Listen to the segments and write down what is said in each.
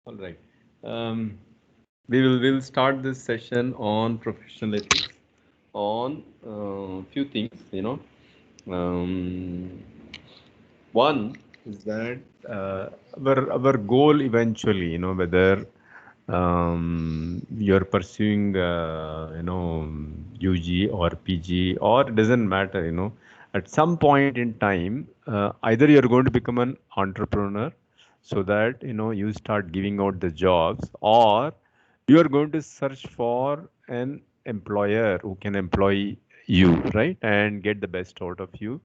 All right. Um, we'll start this session on professional ethics on few things. Um, One is that our goal eventually, whether you're pursuing UG or PG or it doesn't matter, at some point in time, either you're going to become an entrepreneur so that you start giving out the jobs, or you are going to search for an employer who can employ you, right, and get the best out of you.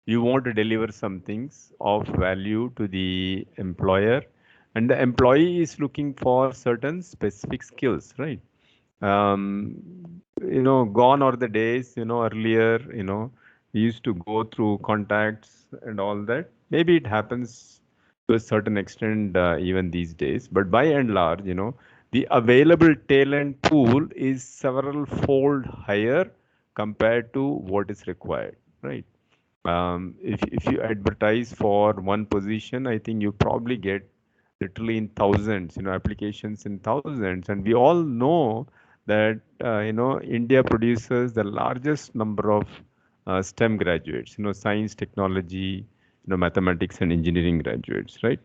You want to deliver some things of value to the employer, and the employee is looking for certain specific skills, right? Gone are the days, earlier, we used to go through contacts and all that. Maybe it happens to a certain extent even these days, but by and large, the available talent pool is several fold higher compared to what is required, right? If you advertise for one position, I think you probably get literally in thousands, applications in thousands. And we all know that, India produces the largest number of STEM graduates, science, technology, mathematics and engineering graduates, right?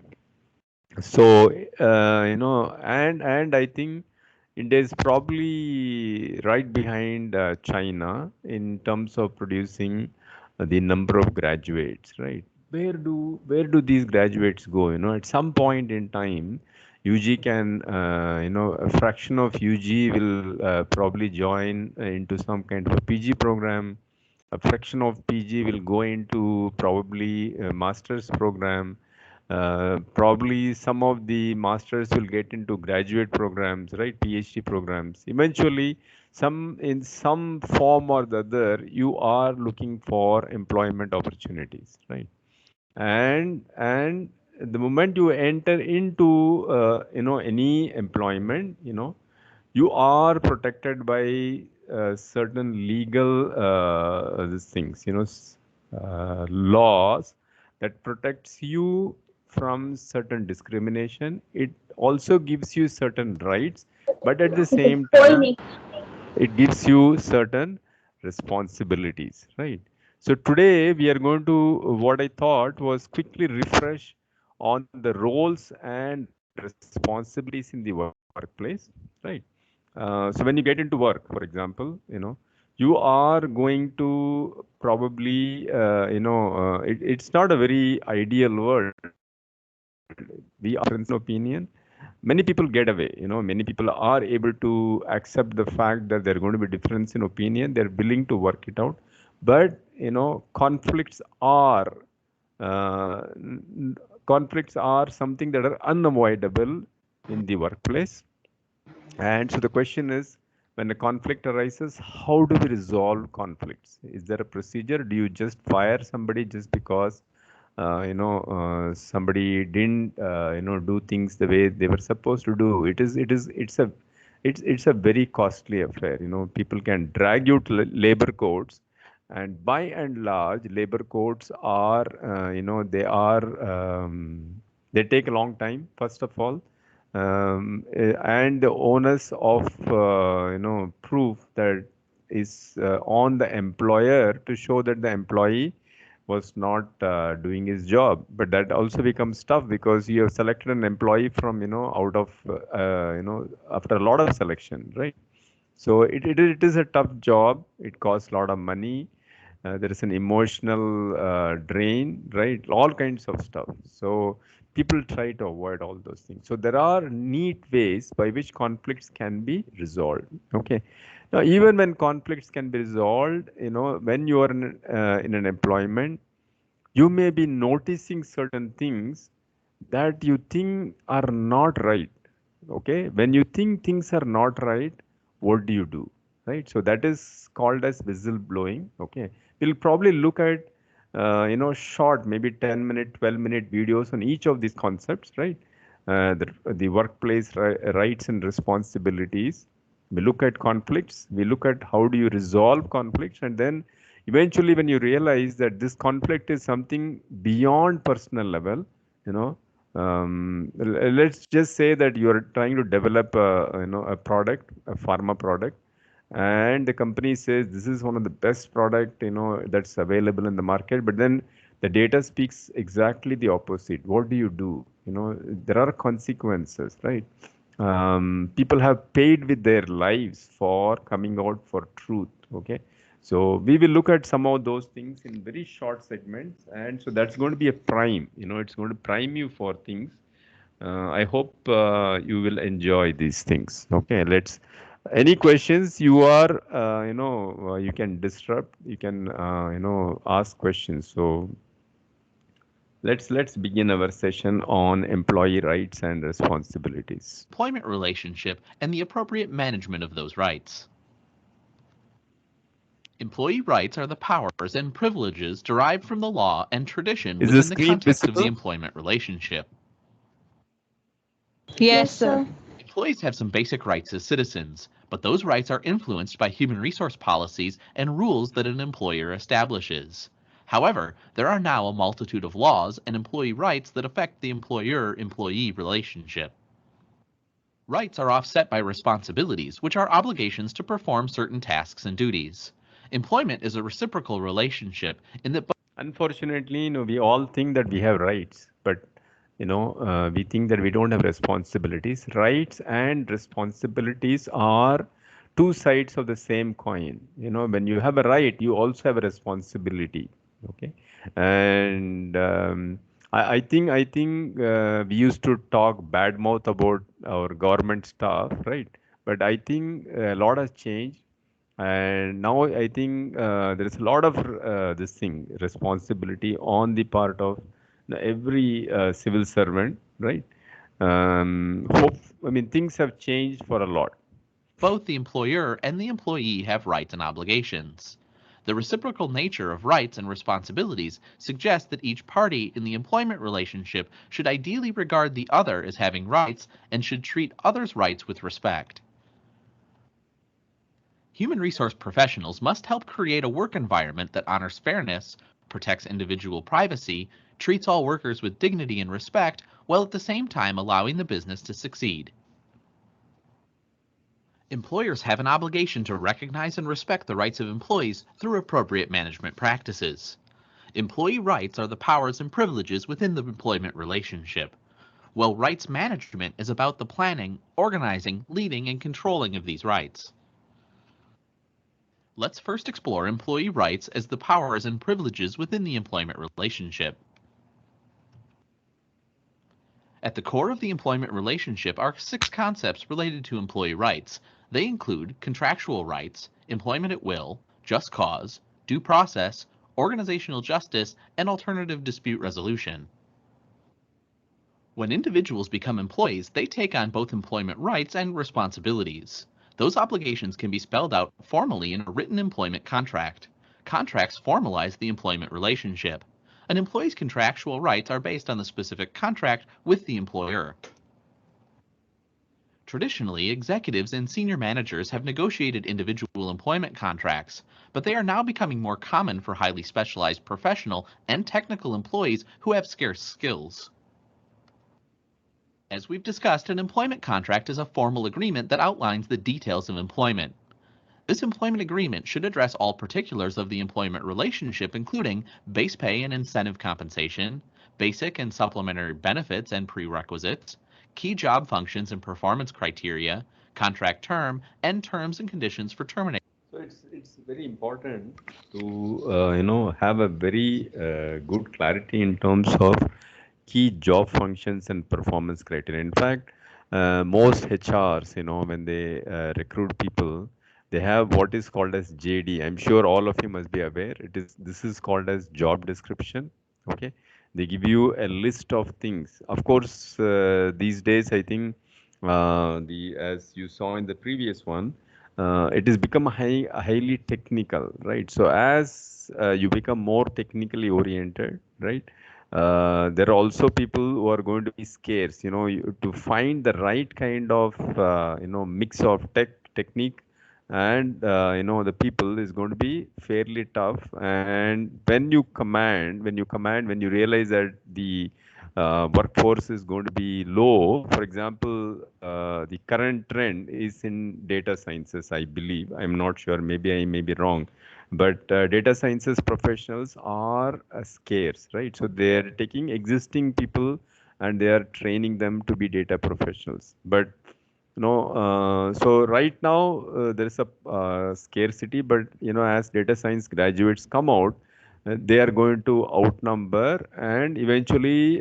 So, and I think India is probably right behind China in terms of producing the number of graduates, right? Where do these graduates go? At some point in time, UG can, a fraction of UG will probably join into some kind of a PG program. A fraction of PG will go into probably a master's program. Probably some of the masters will get into graduate programs, right? PhD programs. Eventually, in some form or the other, you are looking for employment opportunities, right? And the moment you enter into any employment, you are protected by certain legal these things, laws that protects you from certain discrimination. It also gives you certain rights, but at the same time, it gives you certain responsibilities, right? So today we are going to, what I thought was quickly refresh on the roles and responsibilities in the workplace, right? So when you get into work, for example, you are going to probably, it's not a very ideal world. We are difference in opinion. Many people get away, many people are able to accept the fact that there are going to be difference in opinion. They're willing to work it out. But, conflicts are, uh, conflicts are something that are unavoidable in the workplace. And so the question is, when a conflict arises, how do we resolve conflicts? Is there a procedure? Do you just fire somebody just because, somebody didn't, do things the way they were supposed to do? It's a very costly affair. People can drag you to labor courts, and by and large, labor courts are, they take a long time. First of all, and the onus of proof that is on the employer to show that the employee was not doing his job. But that also becomes tough because you have selected an employee from out of after a lot of selection, right? So it is a tough job. It costs a lot of money. There is an emotional drain, right? All kinds of stuff. So people try to avoid all those things. So there are neat ways by which conflicts can be resolved. Okay. Now, even when conflicts can be resolved, when you are in an employment, you may be noticing certain things that you think are not right. Okay, when you think things are not right, what do you do? Right, so that is called as whistleblowing. Okay, we'll probably look at short, maybe 10-minute, 12-minute videos on each of these concepts, right? The workplace rights and responsibilities. We look at conflicts, we look at how do you resolve conflicts, and then eventually when you realize that this conflict is something beyond personal level, you know Let's just say that you are trying to develop a product, a pharma product, and the company says this is one of the best product that's available in the market, but then the data speaks exactly the opposite. What do? There are consequences, right? People have paid with their lives for coming out for truth. Okay, so we will look at some of those things in very short segments, and so that's going to be a prime. It's going to prime you for things. I hope you will enjoy these things. Okay, let's. Any questions? You can disrupt. You can ask questions. So let's begin our session on employee rights and responsibilities. Employment relationship and the appropriate management of those rights. Employee rights are the powers and privileges derived from the law and tradition Is the within the screen context of the visible? employment relationship. Yes, sir. Employees have some basic rights as citizens, but those rights are influenced by human resource policies and rules that an employer establishes. However, there are now a multitude of laws and employee rights that affect the employer-employee relationship. Rights are offset by responsibilities, which are obligations to perform certain tasks and duties. Employment is a reciprocal relationship in that Unfortunately, we all think that we have rights, but we think that we don't have responsibilities. Rights and responsibilities are two sides of the same coin. When you have a right, you also have a responsibility. Okay, and I think we used to talk bad mouth about our government staff, right? But I think a lot has changed, and now I think there is a lot of this thing responsibility on the part of every civil servant, right? Hope I mean things have changed for a lot. both the employer and the employee have rights and obligations. The reciprocal nature of rights and responsibilities suggests that each party in the employment relationship should ideally regard the other as having rights and should treat others' rights with respect. Human resource professionals must help create a work environment that honors fairness, protects individual privacy, treats all workers with dignity and respect, while at the same time allowing the business to succeed. Employers have an obligation to recognize and respect the rights of employees through appropriate management practices. Employee rights are the powers and privileges within the employment relationship, while rights management is about the planning, organizing, leading, and controlling of these rights. Let's first explore employee rights as the powers and privileges within the employment relationship. At the core of the employment relationship are 6 concepts related to employee rights. They include contractual rights, employment at will, just cause, due process, organizational justice, and alternative dispute resolution. When individuals become employees, they take on both employment rights and responsibilities. Those obligations can be spelled out formally in a written employment contract. Contracts formalize the employment relationship. An employee's contractual rights are based on the specific contract with the employer. Traditionally, executives and senior managers have negotiated individual employment contracts, but they are now becoming more common for highly specialized professional and technical employees who have scarce skills. As we've discussed, an employment contract is a formal agreement that outlines the details of employment. This employment agreement should address all particulars of the employment relationship, including base pay and incentive compensation, basic and supplementary benefits and prerequisites, key job functions and performance criteria, contract term, and terms and conditions for termination. So it's very important to have a very good clarity in terms of key job functions and performance criteria. In fact, most HRs, when they recruit people, they have what is called as JD. I'm sure all of you must be aware. This is called as job description. Okay, they give you a list of things. Of course, these days I think the as you saw in the previous one, it has become highly technical, right? So as you become more technically oriented, right? There are also people who are going to be scarce, to find the right kind of, mix of technique and, the people is going to be fairly tough. And when you realize that the workforce is going to be low. For example, the current trend is in data sciences, I believe. I'm not sure. Maybe I may be wrong. But data sciences professionals are scarce, right? So they're taking existing people and they are training them to be data professionals. But so right now there is a scarcity, but as data science graduates come out, they are going to outnumber, and eventually,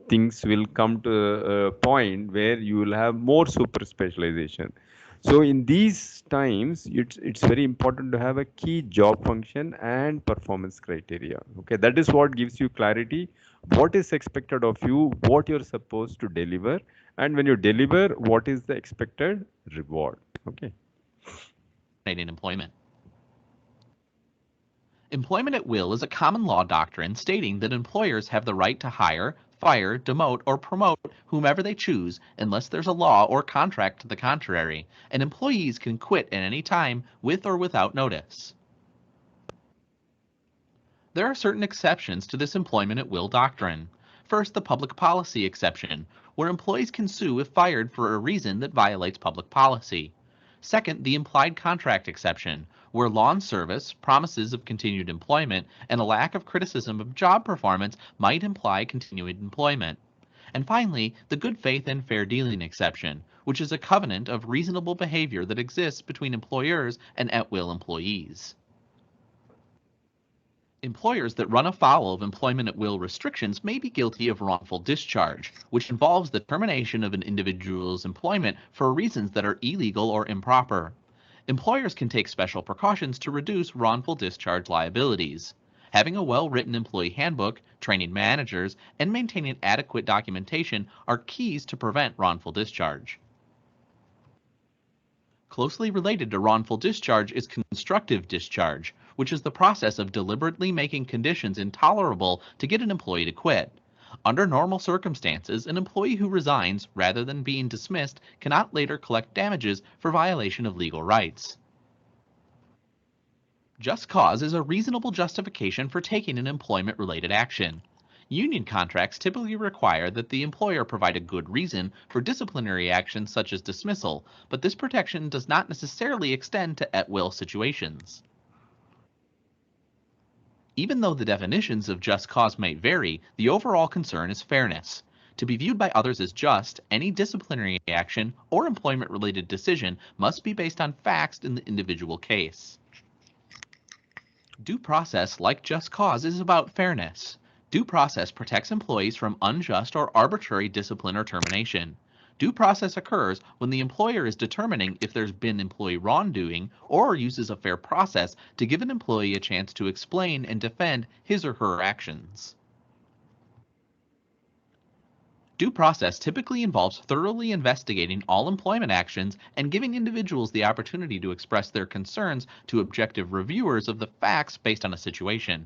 things will come to a point where you will have more super specialization. So in these times, it's very important to have a key job function and performance criteria. Okay, that is what gives you clarity, what is expected of you, what you're supposed to deliver, and when you deliver, what is the expected reward. Okay. In employment. Employment at will is a common law doctrine stating that employers have the right to hire, fire, demote, or promote whomever they choose unless there's a law or contract to the contrary, and employees can quit at any time with or without notice. There are certain exceptions to this employment at will doctrine. First, the public policy exception, where employees can sue if fired for a reason that violates public policy. Second, the implied contract exception, where law and service, promises of continued employment, and a lack of criticism of job performance might imply continued employment. And finally, the good faith and fair dealing exception, which is a covenant of reasonable behavior that exists between employers and at-will employees. Employers that run afoul of employment at will restrictions may be guilty of wrongful discharge, which involves the termination of an individual's employment for reasons that are illegal or improper. Employers can take special precautions to reduce wrongful discharge liabilities. Having a well-written employee handbook, training managers, and maintaining adequate documentation are keys to prevent wrongful discharge. Closely related to wrongful discharge is constructive discharge, which is the process of deliberately making conditions intolerable to get an employee to quit. Under normal circumstances, an employee who resigns rather than being dismissed cannot later collect damages for violation of legal rights. Just cause is a reasonable justification for taking an employment-related action. Union contracts typically require that the employer provide a good reason for disciplinary actions such as dismissal, but this protection does not necessarily extend to at-will situations. Even though the definitions of just cause may vary, the overall concern is fairness. To be viewed by others as just, any disciplinary action or employment-related decision must be based on facts in the individual case. Due process, like just cause, is about fairness. Due process protects employees from unjust or arbitrary discipline or termination. Due process occurs when the employer is determining if there's been employee wrongdoing or uses a fair process to give an employee a chance to explain and defend his or her actions. Due process typically involves thoroughly investigating all employment actions and giving individuals the opportunity to express their concerns to objective reviewers of the facts based on a situation.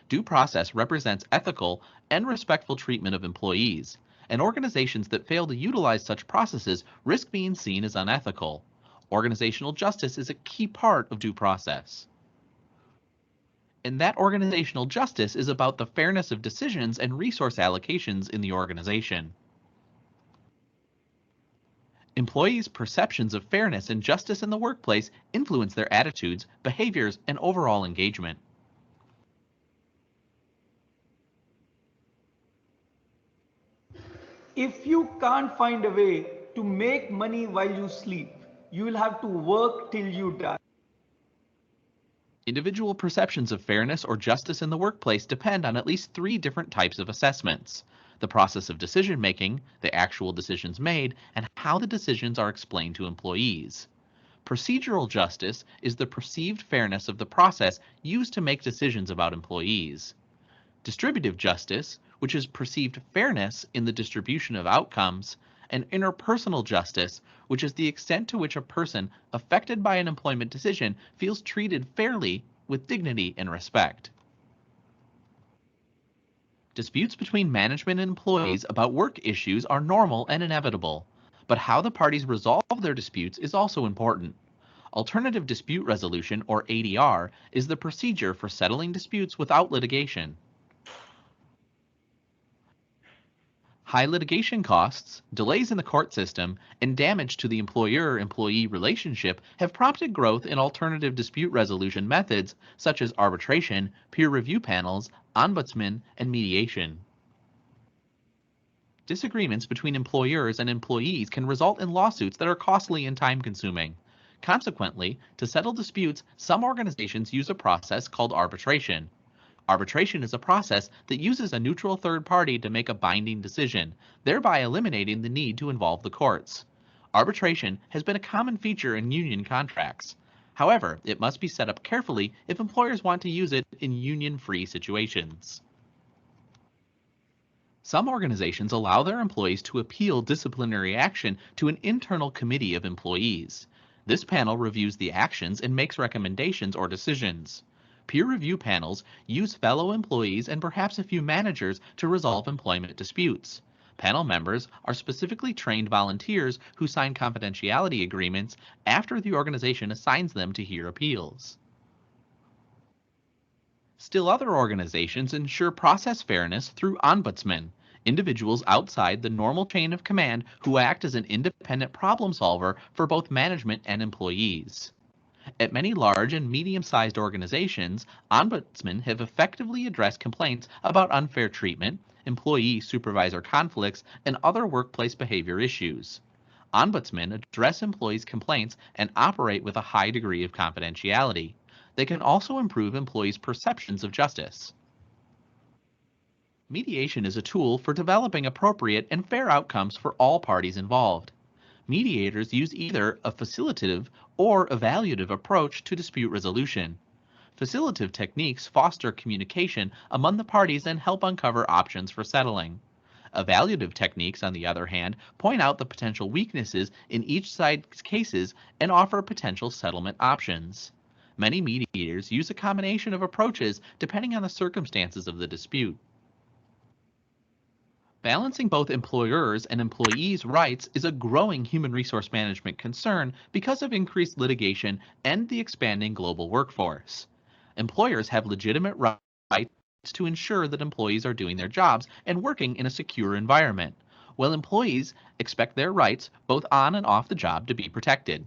Due process represents ethical and respectful treatment of employees, and organizations that fail to utilize such processes risk being seen as unethical. Organizational justice is a key part of due process. And that organizational justice is about the fairness of decisions and resource allocations in the organization. Employees' perceptions of fairness and justice in the workplace influence their attitudes, behaviors, and overall engagement. If you can't find a way to make money while you sleep, you will have to work till you die. Individual perceptions of fairness or justice in the workplace depend on at least three different types of assessments: the process of decision making, the actual decisions made, and how the decisions are explained to employees. Procedural justice is the perceived fairness of the process used to make decisions about employees. Distributive justice, which is perceived fairness in the distribution of outcomes, and interpersonal justice, which is the extent to which a person affected by an employment decision feels treated fairly with dignity and respect. Disputes between management and employees about work issues are normal and inevitable, but how the parties resolve their disputes is also important. Alternative dispute resolution, or ADR, is the procedure for settling disputes without litigation. High litigation costs, delays in the court system, and damage to the employer-employee relationship have prompted growth in alternative dispute resolution methods such as arbitration, peer review panels, ombudsman, and mediation. Disagreements between employers and employees can result in lawsuits that are costly and time-consuming. Consequently, to settle disputes, some organizations use a process called arbitration. Arbitration is a process that uses a neutral third party to make a binding decision, thereby eliminating the need to involve the courts. Arbitration has been a common feature in union contracts. However, it must be set up carefully if employers want to use it in union-free situations. Some organizations allow their employees to appeal disciplinary action to an internal committee of employees. This panel reviews the actions and makes recommendations or decisions. Peer review panels use fellow employees and perhaps a few managers to resolve employment disputes. Panel members are specifically trained volunteers who sign confidentiality agreements after the organization assigns them to hear appeals. Still other organizations ensure process fairness through ombudsmen, individuals outside the normal chain of command who act as an independent problem solver for both management and employees. At many large and medium-sized organizations, ombudsmen have effectively addressed complaints about unfair treatment, employee-supervisor conflicts, and other workplace behavior issues. Ombudsmen address employees' complaints and operate with a high degree of confidentiality. They can also improve employees' perceptions of justice. Mediation is a tool for developing appropriate and fair outcomes for all parties involved. Mediators use either a facilitative or evaluative approach to dispute resolution. Facilitative techniques foster communication among the parties and help uncover options for settling. Evaluative techniques, on the other hand, point out the potential weaknesses in each side's cases and offer potential settlement options. Many mediators use a combination of approaches depending on the circumstances of the dispute. Balancing both employers' and employees' rights is a growing human resource management concern because of increased litigation and the expanding global workforce. Employers have legitimate rights to ensure that employees are doing their jobs and working in a secure environment, while employees expect their rights, both on and off the job, to be protected.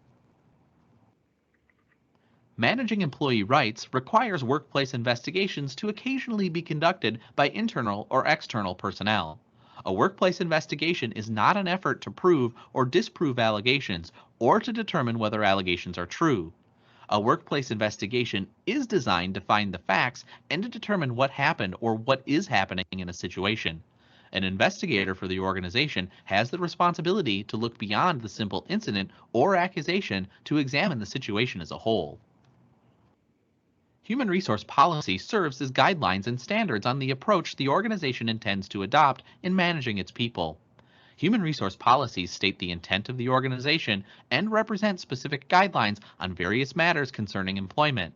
Managing employee rights requires workplace investigations to occasionally be conducted by internal or external personnel. A workplace investigation is not an effort to prove or disprove allegations or to determine whether allegations are true. A workplace investigation is designed to find the facts and to determine what happened or what is happening in a situation. An investigator for the organization has the responsibility to look beyond the simple incident or accusation to examine the situation as a whole. Human resource policy serves as guidelines and standards on the approach the organization intends to adopt in managing its people. Human resource policies state the intent of the organization and represent specific guidelines on various matters concerning employment.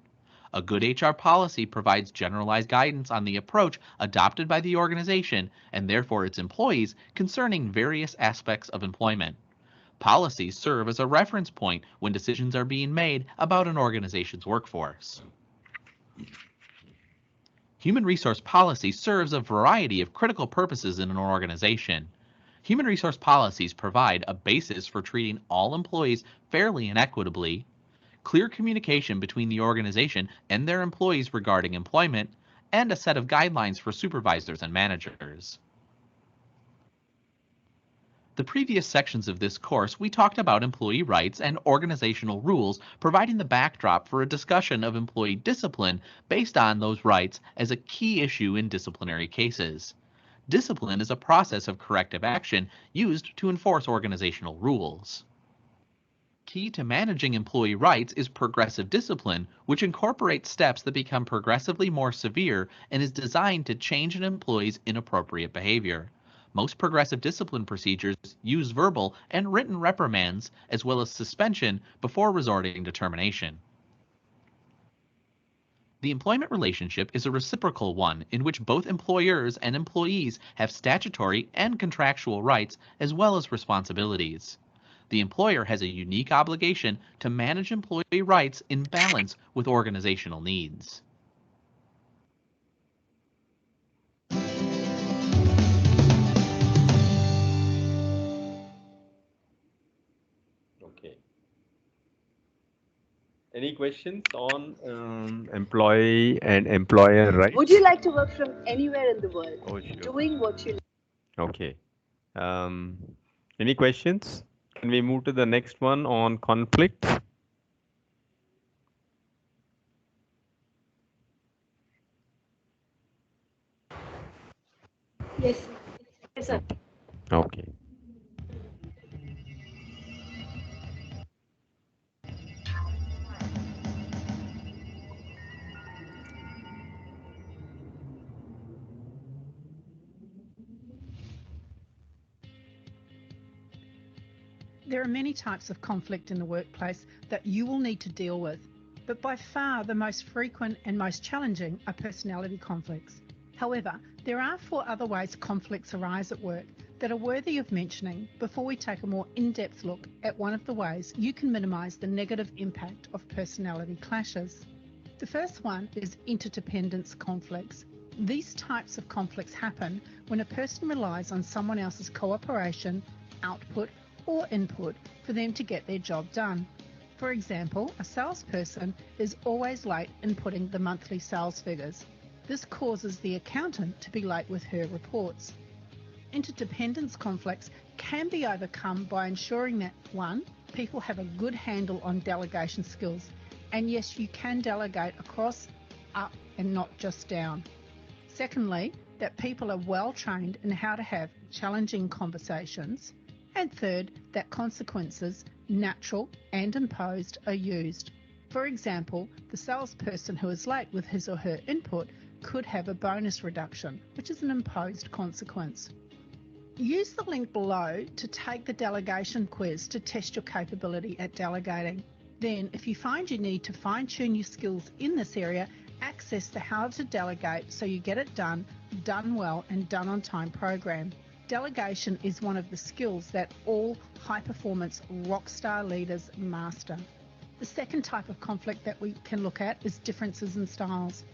A good HR policy provides generalized guidance on the approach adopted by the organization and therefore its employees concerning various aspects of employment. Policies serve as a reference point when decisions are being made about an organization's workforce. Human resource policy serves a variety of critical purposes in an organization. Human resource policies provide a basis for treating all employees fairly and equitably, clear communication between the organization and their employees regarding employment, and a set of guidelines for supervisors and managers. The previous sections of this course, we talked about employee rights and organizational rules, providing the backdrop for a discussion of employee discipline based on those rights as a key issue in disciplinary cases. Discipline is a process of corrective action used to enforce organizational rules. Key to managing employee rights is progressive discipline, which incorporates steps that become progressively more severe and is designed to change an employee's inappropriate behavior. Most progressive discipline procedures use verbal and written reprimands as well as suspension before resorting to termination. The employment relationship is a reciprocal one in which both employers and employees have statutory and contractual rights as well as responsibilities. The employer has a unique obligation to manage employee rights in balance with organizational needs. Any questions on employee and employer rights? Would you like to work from anywhere in the world, Oh, sure. doing what you Okay. Um, any questions? Can we move to the next one on conflict? Yes. Yes, sir. Okay. Okay. There are many types of conflict in the workplace that you will need to deal with, but by far the most frequent and most challenging are personality conflicts. However, there are 4 other ways conflicts arise at work that are worthy of mentioning before we take a more in-depth look at one of the ways you can minimise the negative impact of personality clashes. The first one is interdependence conflicts. These types of conflicts happen when a person relies on someone else's cooperation, output, or input for them to get their job done. For example, a salesperson is always late inputting the monthly sales figures. This causes the accountant to be late with her reports. Interdependence conflicts can be overcome by ensuring that 1. People have a good handle on delegation skills, and yes, you can delegate across, up, and not just down. Secondly, that people are well trained in how to have challenging conversations. And third, that consequences, natural and imposed, are used. For example, the salesperson who is late with his or her input could have a bonus reduction, which is an imposed consequence. Use the link below to take the delegation quiz to test your capability at delegating. Then, if you find you need to fine-tune your skills in this area, access the How to Delegate so you get it done well, and done on time program. Delegation is one of the skills that all high-performance rockstar leaders master. The second type of conflict that we can look at is differences in styles.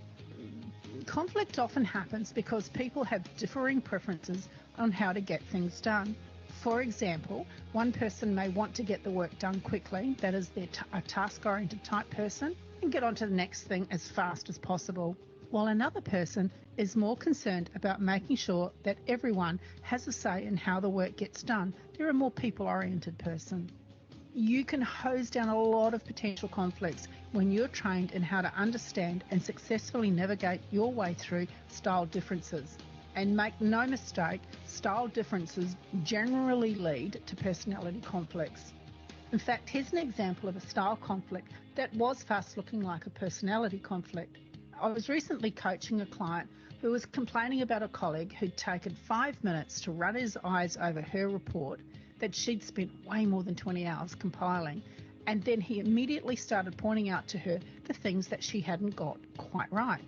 Conflict often happens because people have differing preferences on how to get things done. For example, one person may want to get the work done quickly, that is, they're a task-oriented type person, and get on to the next thing as fast as possible, while another person is more concerned about making sure that everyone has a say in how the work gets done. They're a more people-oriented person. You can hose down a lot of potential conflicts when you're trained in how to understand and successfully navigate your way through style differences. And make no mistake, style differences generally lead to personality conflicts. In fact, here's an example of a style conflict that was fast looking like a personality conflict. I was recently coaching a client who was complaining about a colleague who'd taken 5 minutes to run his eyes over her report that she'd spent way more than 20 hours compiling, and then he immediately started pointing out to her the things that she hadn't got quite right.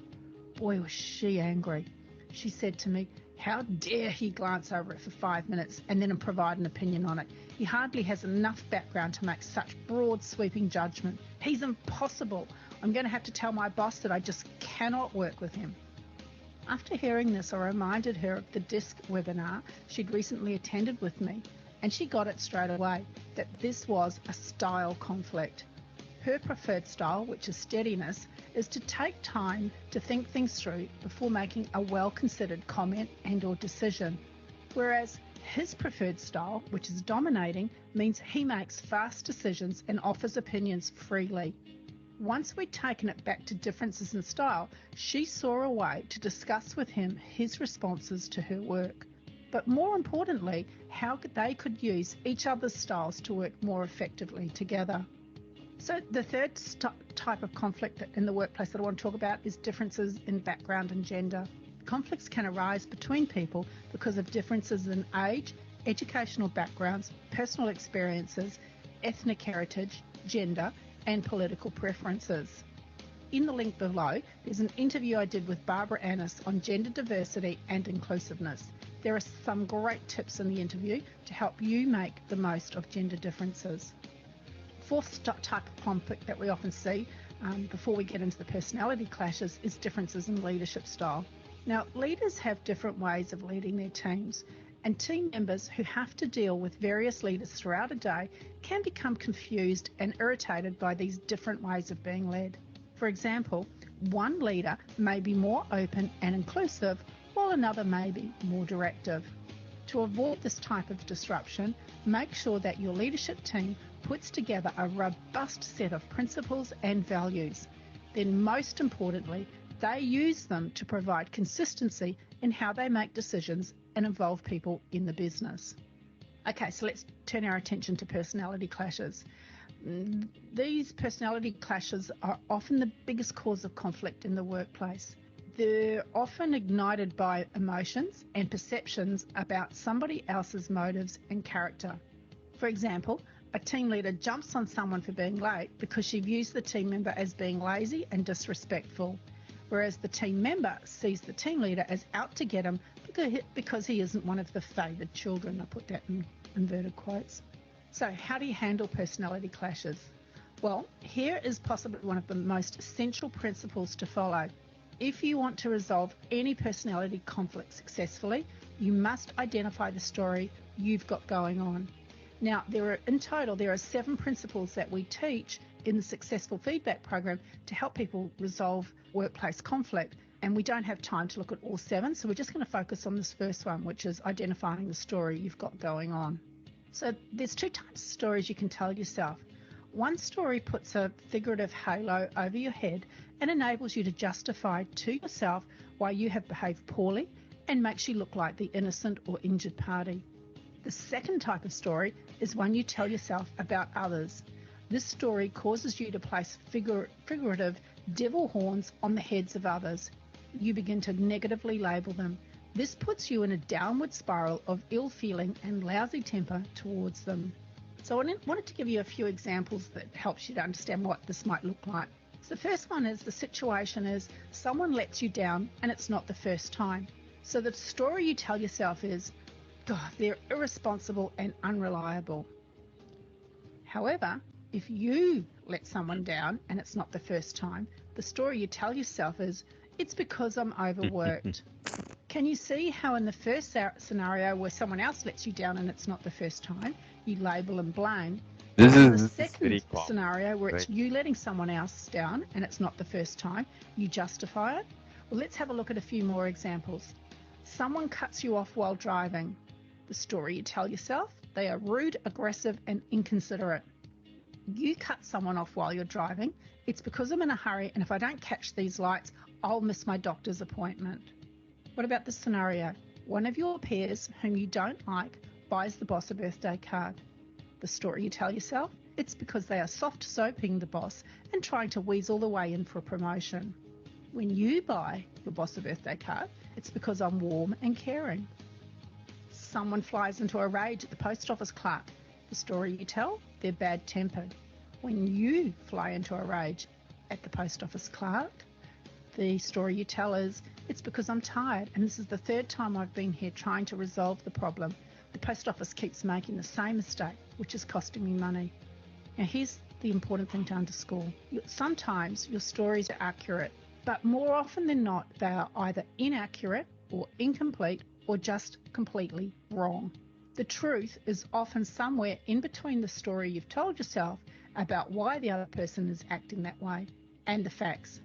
Boy, was she angry. She said to me, "How dare he glance over it for 5 minutes and then provide an opinion on it? He hardly has enough background to make such broad sweeping judgment. He's impossible. I'm going to have to tell my boss that I just cannot work with him." After hearing this, I reminded her of the DISC webinar she'd recently attended with me, and she got it straight away that this was a style conflict. Her preferred style, which is steadiness, is to take time to think things through before making a well-considered comment and or decision. Whereas his preferred style, which is dominating, means he makes fast decisions and offers opinions freely. Once we'd taken it back to differences in style, she saw a way to discuss with him his responses to her work. But more importantly, how they could use each other's styles to work more effectively together. So the third type of conflict in the workplace that I want to talk about is differences in background and gender. Conflicts can arise between people because of differences in age, educational backgrounds, personal experiences, ethnic heritage, gender, and political preferences. In the link below, there's an interview I did with Barbara Annis on gender diversity and inclusiveness. There are some great tips in the interview to help you make the most of gender differences. Fourth type of conflict that we often see before we get into the personality clashes is differences in leadership style. Now, leaders have different ways of leading their teams, And team members who have to deal with various leaders throughout a day can become confused and irritated by these different ways of being led. For example, one leader may be more open and inclusive, while another may be more directive. To avoid this type of disruption, make sure that your leadership team puts together a robust set of principles and values. Then, most importantly, they use them to provide consistency in how they make decisions and involve people in the business. Okay, so let's turn our attention to personality clashes. These personality clashes are often the biggest cause of conflict in the workplace. They're often ignited by emotions and perceptions about somebody else's motives and character. For example, a team leader jumps on someone for being late because she views the team member as being lazy and disrespectful, whereas the team member sees the team leader as out to get him because he isn't one of the favoured children. I put that in inverted quotes. So how do you handle personality clashes? Well, here is possibly one of the most essential principles to follow. If you want to resolve any personality conflict successfully, you must identify the story you've got going on. Now, in total, there are 7 principles that we teach in the Successful Feedback Program to help people resolve workplace conflict. And we don't have time to look at all 7, so we're just going to focus on this first one, which is identifying the story you've got going on. So there's 2 types of stories you can tell yourself. One story puts a figurative halo over your head and enables you to justify to yourself why you have behaved poorly and makes you look like the innocent or injured party. The second type of story is one you tell yourself about others. This story causes you to place figurative devil horns on the heads of others. You begin to negatively label them. This puts you in a downward spiral of ill feeling and lousy temper towards them. So I wanted to give you a few examples that helps you to understand what this might look like. So the first one is the situation is someone lets you down and it's not the first time. So the story you tell yourself is, God, they're irresponsible and unreliable. However, if you let someone down and it's not the first time, the story you tell yourself is, it's because I'm overworked. Can you see how in the first scenario where someone else lets you down and it's not the first time, you label and blame? This In the is second very common, scenario where it's right? you letting someone else down and it's not the first time, you justify it? Well, let's have a look at a few more examples. Someone cuts you off while driving. The story you tell yourself, they are rude, aggressive and inconsiderate. You cut someone off while you're driving, it's because I'm in a hurry and if I don't catch these lights, I'll miss my doctor's appointment. What about this scenario? One of your peers whom you don't like buys the boss a birthday card. The story you tell yourself, it's because they are soft soaping the boss and trying to weasel the way in for a promotion. When you buy your boss a birthday card, it's because I'm warm and caring. Someone flies into a rage at the post office clerk. The story you tell, they're bad-tempered. When you fly into a rage at the post office clerk, the story you tell is, it's because I'm tired and this is the 3rd time I've been here trying to resolve the problem. The post office keeps making the same mistake, which is costing me money. Now here's the important thing to underscore. Sometimes your stories are accurate, but more often than not, they are either inaccurate or incomplete or just completely wrong. The truth is often somewhere in between the story you've told yourself about why the other person is acting that way and the facts.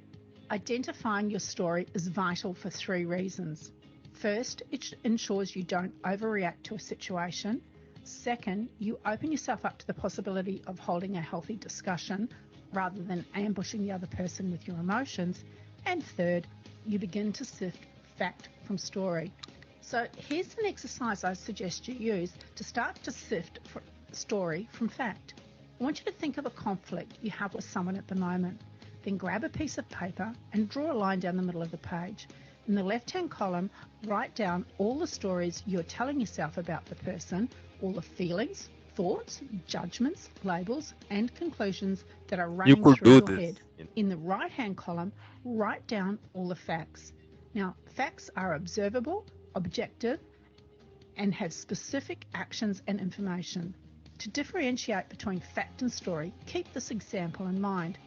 Identifying your story is vital for 3 reasons. First, it ensures you don't overreact to a situation. Second, you open yourself up to the possibility of holding a healthy discussion rather than ambushing the other person with your emotions. And third, you begin to sift fact from story. So here's an exercise I suggest you use to start to sift story from fact. I want you to think of a conflict you have with someone at the moment. Then grab a piece of paper and draw a line down the middle of the page. In the left-hand column, write down all the stories you're telling yourself about the person, all the feelings, thoughts, judgments, labels, and conclusions that are You running could through do your this. head. In the right-hand column, write down all the facts. Now, facts are observable, objective, and have specific actions and information. To differentiate between fact and story, keep this example in mind.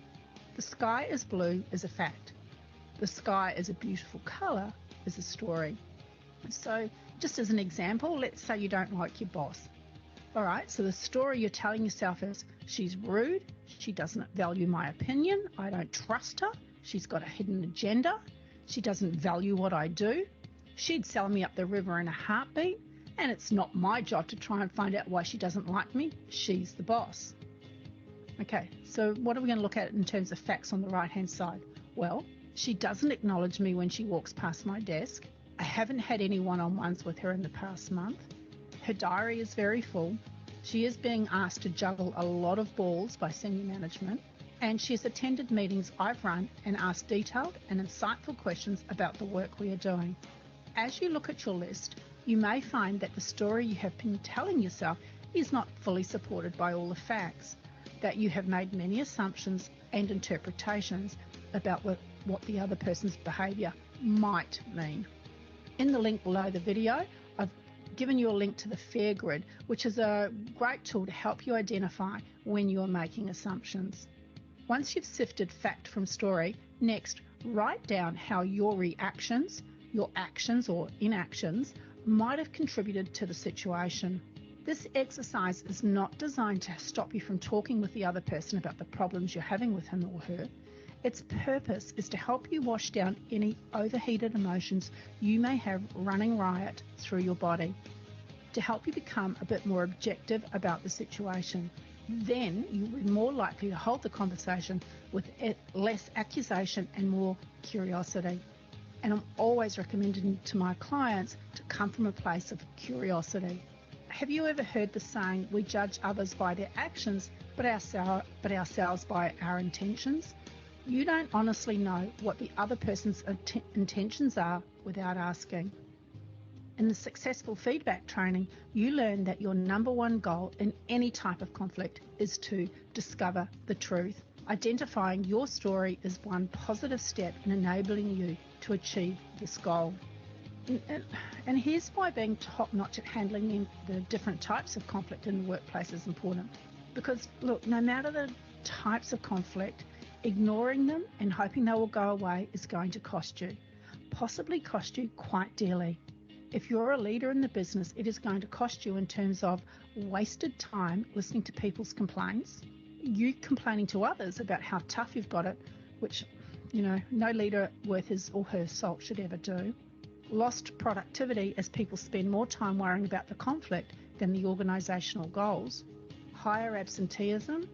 The sky is blue is a fact. The sky is a beautiful colour is a story. So Just as an example, let's say you don't like your boss. All right, so the story you're telling yourself is, she's rude, she doesn't value my opinion, I don't trust her, she's got a hidden agenda, she doesn't value what I do, she'd sell me up the river in a heartbeat, and it's not my job to try and find out why she doesn't like me, she's the boss. Okay, so what are we going to look at in terms of facts on the right-hand side? Well, she doesn't acknowledge me when she walks past my desk, I haven't had any one-on-ones with her in the past month, her diary is very full, she is being asked to juggle a lot of balls by senior management, and she has attended meetings I've run and asked detailed and insightful questions about the work we are doing. As you look at your list, you may find that the story you have been telling yourself is not fully supported by all the facts, that you have made many assumptions and interpretations about what the other person's behaviour might mean. In the link below the video, I've given you a link to the FAIR grid, which is a great tool to help you identify when you're making assumptions. Once you've sifted fact from story, next write down how your reactions, your actions or inactions might have contributed to the situation. This exercise is not designed to stop you from talking with the other person about the problems you're having with him or her. Its purpose is to help you wash down any overheated emotions you may have running riot through your body, to help you become a bit more objective about the situation. Then you'll be more likely to hold the conversation with less accusation and more curiosity. And I'm always recommending to my clients to come from a place of curiosity. Have you ever heard the saying, we judge others by their actions, but ourselves by our intentions? You don't honestly know what the other person's intentions are without asking. In the successful feedback training, you learn that your number one goal in any type of conflict is to discover the truth. Identifying your story is one positive step in enabling you to achieve this goal. And here's why being top-notch at handling the different types of conflict in the workplace is important. Because, look, no matter the types of conflict, ignoring them and hoping they will go away is going to cost you, possibly cost you quite dearly. If you're a leader in the business, it is going to cost you in terms of wasted time listening to people's complaints, you complaining to others about how tough you've got it, which, no leader worth his or her salt should ever do. Lost productivity as people spend more time worrying about the conflict than the organisational goals. Higher absenteeism,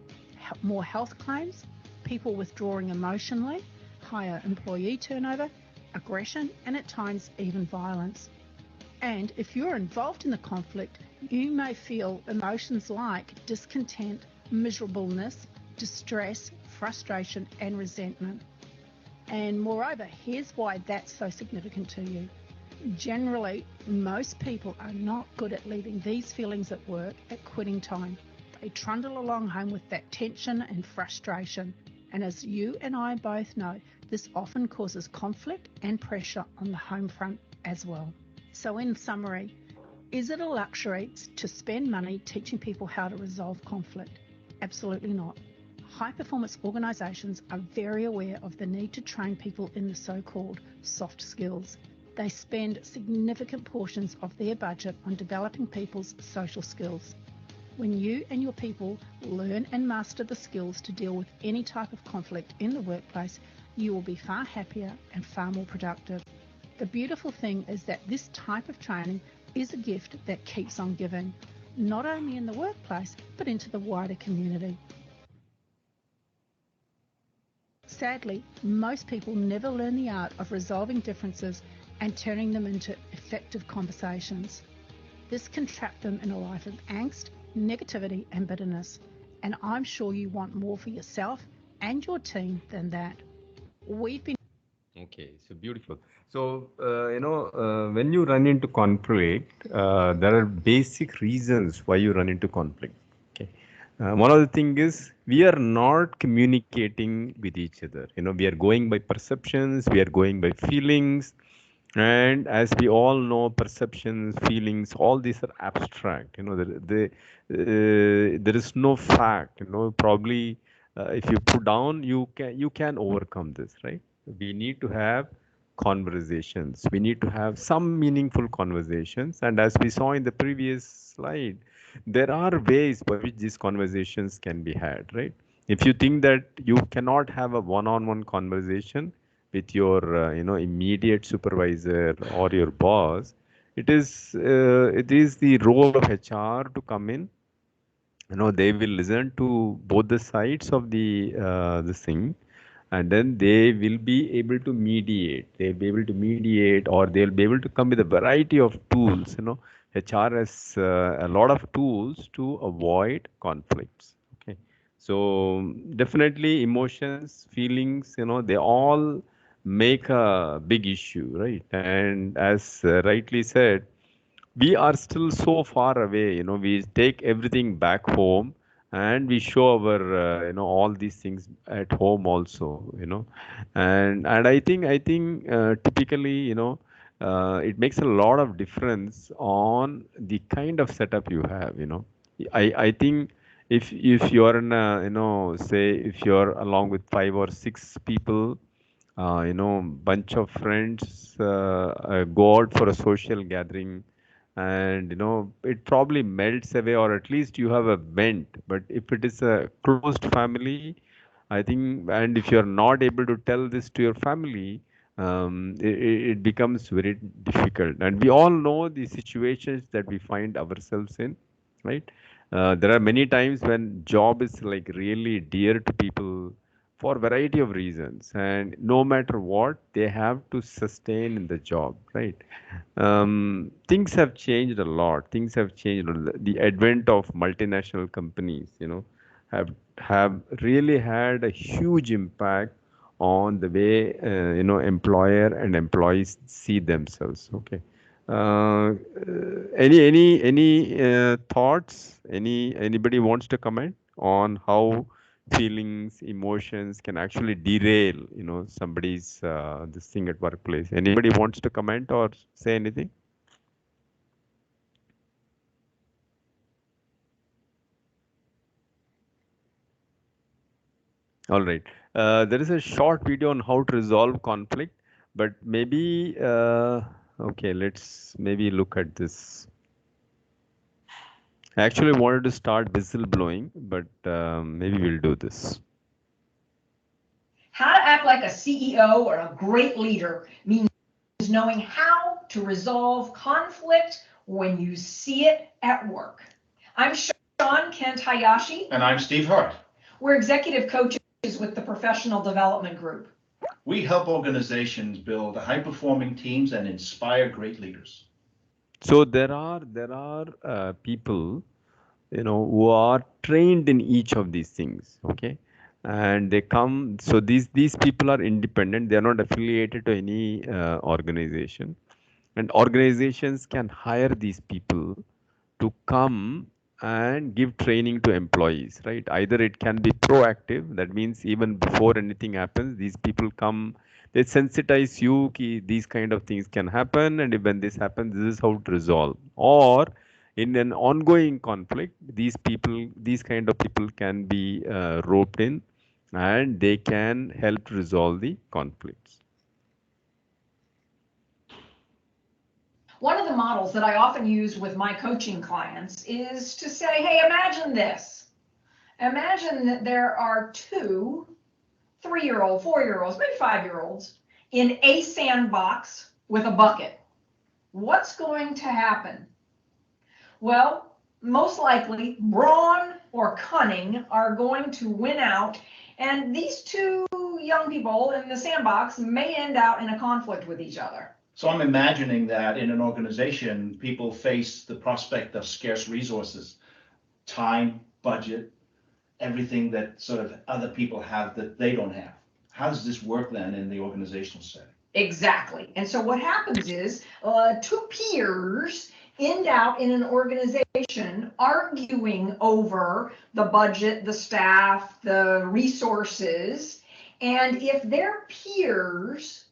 more health claims, people withdrawing emotionally, higher employee turnover, aggression, and at times even violence. And if you're involved in the conflict, you may feel emotions like discontent, miserableness, distress, frustration, and resentment. And moreover, here's why that's so significant to you. Generally, most people are not good at leaving these feelings at work at quitting time. They trundle along home with that tension and frustration. And as you and I both know, this often causes conflict and pressure on the home front as well. So in summary, is it a luxury to spend money teaching people how to resolve conflict? Absolutely not. High-performance organisations are very aware of the need to train people in the so-called soft skills. They spend significant portions of their budget on developing people's social skills. When you and your people learn and master the skills to deal with any type of conflict in the workplace, you will be far happier and far more productive. The beautiful thing is that this type of training is a gift that keeps on giving, not only in the workplace, but into the wider community. Sadly, most people never learn the art of resolving differences and turning them into effective conversations. This can trap them in a life of angst, negativity, and bitterness. And I'm sure you want more for yourself and your team than that. We've been Okay, so beautiful. So, when you run into conflict, there are basic reasons why you run into conflict. Okay. One of the thing is we are not communicating with each other. We are going by perceptions, we are going by feelings. And as we all know, perceptions, feelings, all these are abstract. There is no fact. Probably if you put down, you can overcome this, right? We need to have conversations. We need to have some meaningful conversations. And as we saw in the previous slide, there are ways by which these conversations can be had, right? If you think that you cannot have a one-on-one conversation with your, immediate supervisor or your boss, it is the role of HR to come in. They will listen to both the sides of the thing, and then they will be able to mediate. They'll be able to mediate, or they'll be able to come with a variety of tools. HR has a lot of tools to avoid conflicts. Okay, so definitely emotions, feelings, they all make a big issue, right? And as rightly said, we are still so far away. We take everything back home, and we show our all these things at home also. And I think typically, it makes a lot of difference on the kind of setup you have. I think if you're in a, say if you're along with 5 or 6 people, bunch of friends, go out for a social gathering, and it probably melts away, or at least you have a vent. But if it is a closed family, I think, and if you're not able to tell this to your family, it becomes very difficult. And we all know the situations that we find ourselves in, right? There are many times when job is like really dear to people for variety of reasons, and no matter what, they have to sustain in the job, right? Things have changed a lot. Things have changed. The advent of multinational companies, have really had a huge impact on the way employer and employees see themselves. Okay. Any thoughts? Anybody wants to comment on how feelings, emotions can actually derail somebody's this thing at workplace? Anybody wants to comment or say anything? All right. There is a short video on how to resolve conflict, but maybe okay, let's maybe look at this. I actually wanted to start whistleblowing, but maybe we'll do this. How to act like a CEO or a great leader means knowing how to resolve conflict when you see it at work. I'm Sean Kent Hayashi. And I'm Steve Hart. We're executive coaches with the Professional Development Group. We help organizations build high-performing teams and inspire great leaders. So there are people, who are trained in each of these things. Okay, and they come. So these people are independent. They are not affiliated to any organization, and organizations can hire these people to come and give training to employees, right? Either it can be proactive, that means even before anything happens, these people come, they sensitize you ki these kind of things can happen, and if when this happens, this is how to resolve. Or in an ongoing conflict, these kind of people can be roped in, and they can help resolve the conflicts. One of the models that I often use with my coaching clients is to say, hey, imagine this. Imagine that there are 2 3-year-old, 4-year-olds, maybe 5-year-olds in a sandbox with a bucket. What's going to happen? Well, most likely brawn or cunning are going to win out, and these 2 young people in the sandbox may end out in a conflict with each other. So I'm imagining that in an organization, people face the prospect of scarce resources, time, budget, everything that sort of other people have that they don't have. How does this work then in the organizational setting? Exactly. And so what happens is 2 peers end out in an organization arguing over the budget, the staff, the resources. And if they're peers,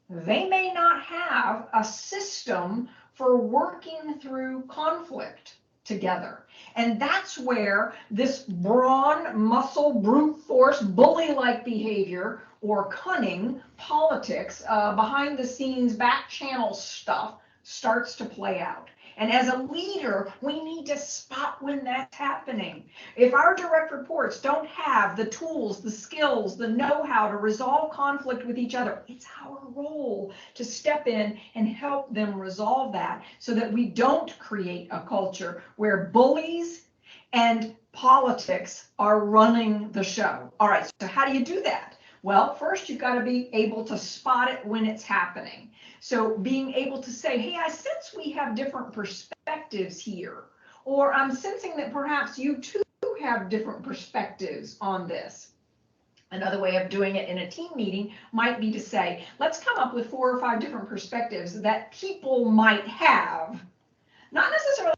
they may not have a system for working through conflict together. And that's where this brawn, muscle, brute force, bully-like behavior or cunning politics, behind the scenes back channel stuff starts to play out. And as a leader, we need to spot when that's happening. If our direct reports don't have the tools, the skills, the know-how to resolve conflict with each other, it's our role to step in and help them resolve that so that we don't create a culture where bullies and politics are running the show. All right, so how do you do that? Well, first you've got to be able to spot it when it's happening. So being able to say, hey, I sense we have different perspectives here, or I'm sensing that perhaps you too have different perspectives on this. Another way of doing it in a team meeting might be to say, let's come up with 4 or 5 different perspectives that people might have, not necessarily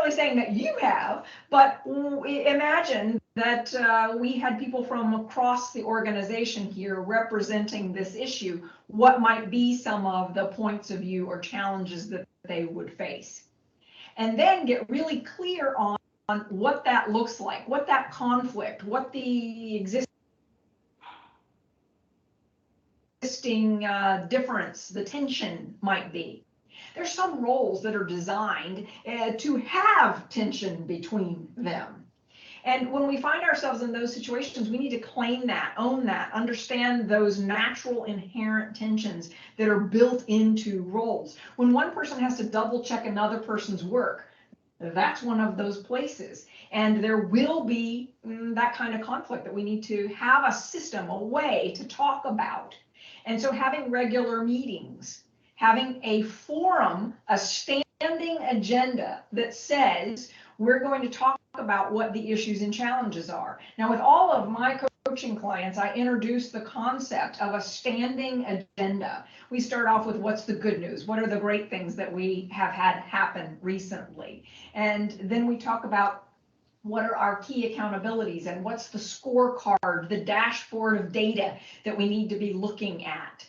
saying that you have, but imagine that we had people from across the organization here representing this issue. What might be some of the points of view or challenges that they would face? And then get really clear on what that looks like, what that conflict, what the existing difference, the tension might be. There's some roles that are designed to have tension between them. And when we find ourselves in those situations, we need to claim that, own that, understand those natural inherent tensions that are built into roles. When one person has to double check another person's work, that's one of those places. And there will be that kind of conflict that we need to have a system, a way to talk about. And so having regular meetings, having a forum, a standing agenda that says we're going to talk about what the issues and challenges are. Now, with all of my coaching clients, I introduce the concept of a standing agenda. We start off with what's the good news? What are the great things that we have had happen recently? And then we talk about what are our key accountabilities and what's the scorecard, the dashboard of data that we need to be looking at.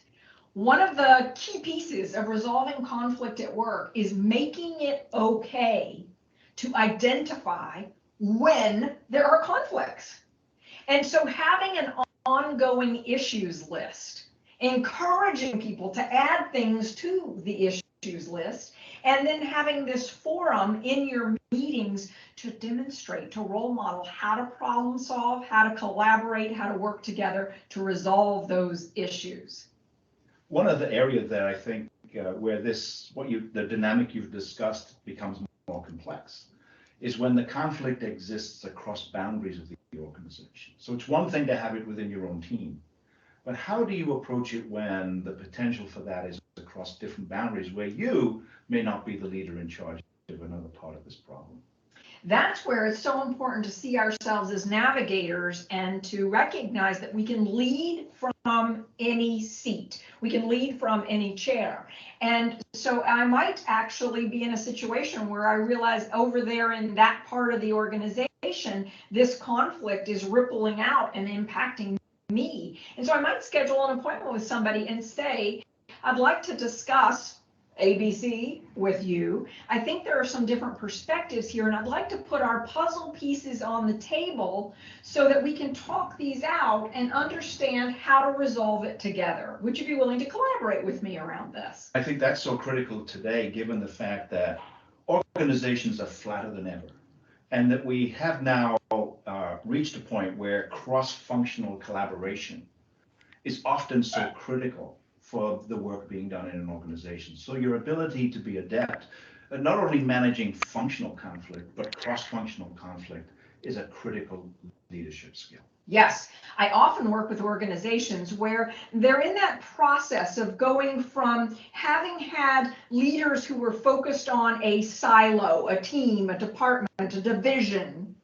One of the key pieces of resolving conflict at work is making it okay to identify when there are conflicts. And so having an ongoing issues list, encouraging people to add things to the issues list, and then having this forum in your meetings to demonstrate, to role model how to problem solve, how to collaborate, how to work together to resolve those issues. One of the areas that I think where the dynamic you've discussed becomes more complex is when the conflict exists across boundaries of the organization. So it's one thing to have it within your own team, but how do you approach it when the potential for that is across different boundaries where you may not be the leader in charge of another part of this problem? That's where it's so important to see ourselves as navigators and to recognize that we can lead from any seat. We can lead from any chair. And so I might actually be in a situation where I realize over there in that part of the organization, this conflict is rippling out and impacting me. And so I might schedule an appointment with somebody and say, I'd like to discuss ABC with you. I think there are some different perspectives here, and I'd like to put our puzzle pieces on the table so that we can talk these out and understand how to resolve it together. Would you be willing to collaborate with me around this? I think that's so critical today, given the fact that organizations are flatter than ever, and that we have now reached a point where cross-functional collaboration is often so critical for the work being done in an organization. So your ability to be adept at not only managing functional conflict, but cross-functional conflict is a critical leadership skill. Yes, I often work with organizations where they're in that process of going from having had leaders who were focused on a silo, a team, a department, a division,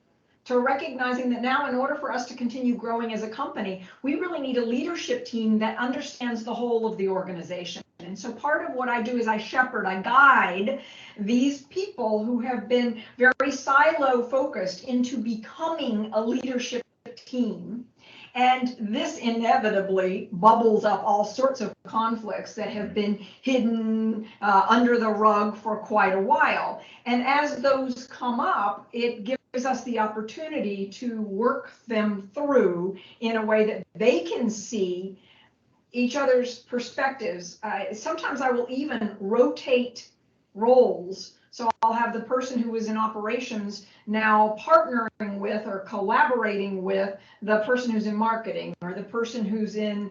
to recognizing that now in order for us to continue growing as a company, we really need a leadership team that understands the whole of the organization. And so part of what I do is I shepherd, I guide these people who have been very silo focused into becoming a leadership team. And this inevitably bubbles up all sorts of conflicts that have been hidden under the rug for quite a while. And as those come up, it gives us the opportunity to work them through in a way that they can see each other's perspectives. Sometimes I will even rotate roles. So I'll have the person who was in operations now partnering with or collaborating with the person who's in marketing or the person who's in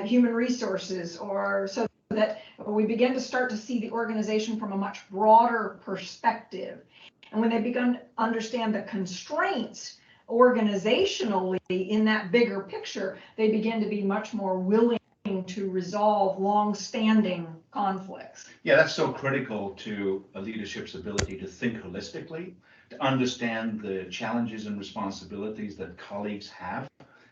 human resources, or so that we begin to start to see the organization from a much broader perspective. And when they begin to understand the constraints organizationally in that bigger picture, they begin to be much more willing to resolve long-standing conflicts. Yeah, that's so critical to a leadership's ability to think holistically, to understand the challenges and responsibilities that colleagues have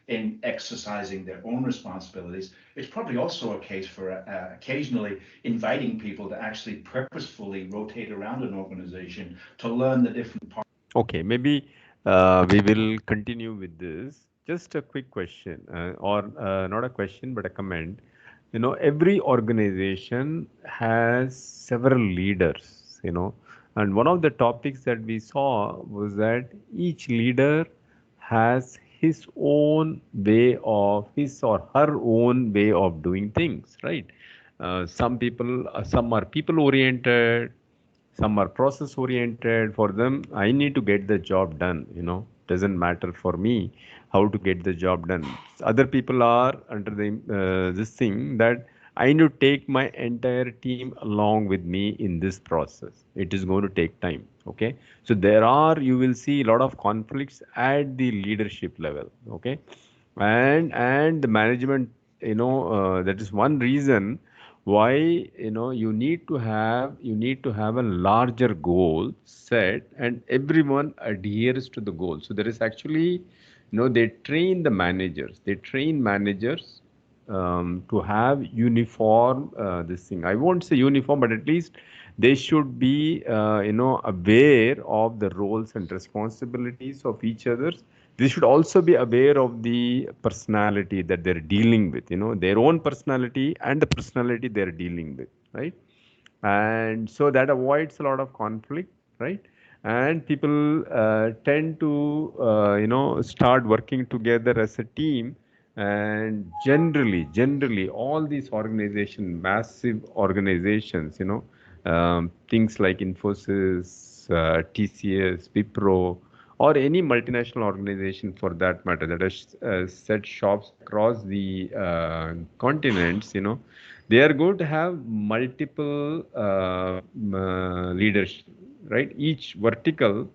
in exercising their own responsibilities. It's probably also a case for occasionally inviting people to actually purposefully rotate around an organization to learn the different parts. Okay, maybe we will continue with this. Just a quick question, or not a question, but a comment. You know, every organization has several leaders, you know, and one of the topics that we saw was that each leader has his own way of, his or her own way of doing things, right? Some people, some are people oriented, some are process oriented. For them, I need to get the job done, you know, doesn't matter for me how to get the job done. Other people are under the this thing that I need to take my entire team along with me in this process. It is going to take time. Okay, so there are, you will see a lot of conflicts at the leadership level. Okay, and the management, you know, that is one reason why, you know, you need to have a larger goal set and everyone adheres to the goal. So there is actually, you know, they train managers to have uniform this thing. I won't say uniform, but at least they should be you know, aware of the roles and responsibilities of each others. They should also be aware of the personality that they're dealing with, you know, their own personality and the personality they're dealing with, right? And so that avoids a lot of conflict, right? And people tend to you know, start working together as a team. And generally all these organizations, massive organizations, you know, things like Infosys, TCS, Wipro, or any multinational organization for that matter that has set shops across the continents, you know, they are going to have multiple leaders, right? Each vertical